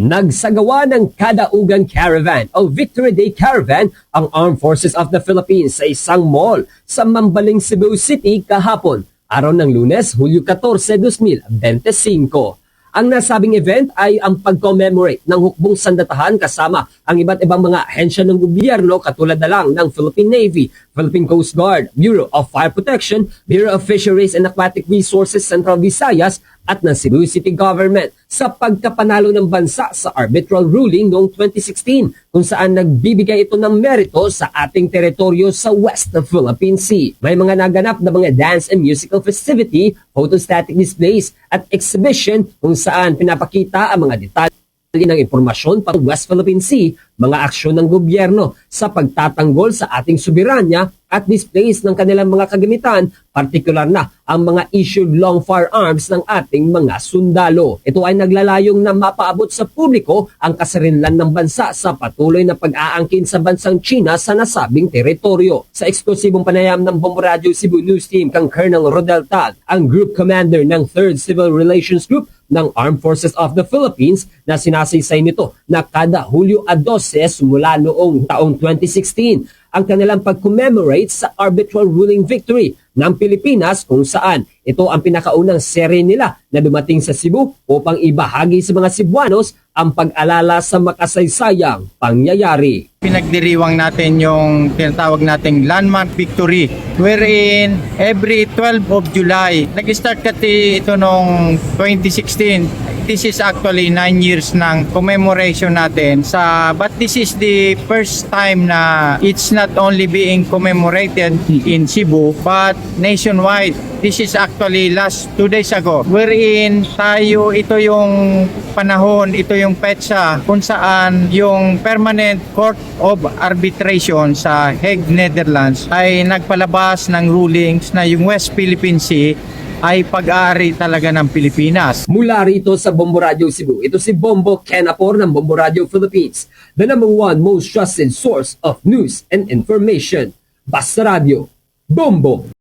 Nagsagawa ng Kadaugan Caravan o Victory Day Caravan ang Armed Forces of the Philippines sa isang mall sa Mambaling, Cebu City kahapon, araw ng Lunes, Hulyo 14, 2025. Ang nasabing event ay ang pag-commemorate ng hukbong sandatahan kasama ang iba't ibang mga ahensya ng gobyerno katulad na lang ng Philippine Navy, Philippine Coast Guard, Bureau of Fire Protection, Bureau of Fisheries and Aquatic Resources Central Visayas at ng Cebu City Government sa pagkapanalo ng bansa sa arbitral ruling noong 2016 kung saan nagbibigay ito ng merito sa ating teritoryo sa West of Philippine Sea. May mga naganap na mga dance and musical festivity, photostatic displays at exhibition kung saan pinapakita ang mga detalye ng impormasyon pang West Philippine Sea, mga aksyon ng gobyerno sa pagtatanggol sa ating soberanya at displays ng kanilang mga kagamitan, partikular na ang mga issued long firearms ng ating mga sundalo. Ito ay naglalayong na mapaabot sa publiko ang kasarinlan ng bansa sa patuloy na pag-aangkin sa bansang China sa nasabing teritoryo. Sa eksklusibong panayam ng Bombo Radio Cebu News Team kang Colonel Rodel Tag, ang Group Commander ng 3rd Civil Relations Group ng Armed Forces of the Philippines na sinasaysay nito na kada Hulyo 12 mula noong taong 2016 ang kanilang pag-commemorate sa arbitral ruling victory ng Pilipinas kung saan ito ang pinakaunang serye nila na dumating sa Cebu upang ibahagi sa mga Cebuanos ang pag-alala sa makasaysayang pangyayari. Pinagdiriwang natin yung tinatawag nating landmark victory wherein every 12 of July, nag-start kasi ito noong 2016. This is actually 9 years ng commemoration natin but this is the first time na it's not only being commemorated in Cebu but nationwide. This is actually last 2 days ago wherein ito yung panahon, ito yung petsa kung saan yung Permanent Court of Arbitration sa Hague, Netherlands ay nagpalabas ng rulings na yung West Philippine Sea ay pag-aari talaga ng Pilipinas. Mula rito sa Bombo Radio Cebu, ito si Bombo Ken Apor ng Bombo Radio Philippines, the #1 most trusted source of news and information. Basta Radio, Bombo!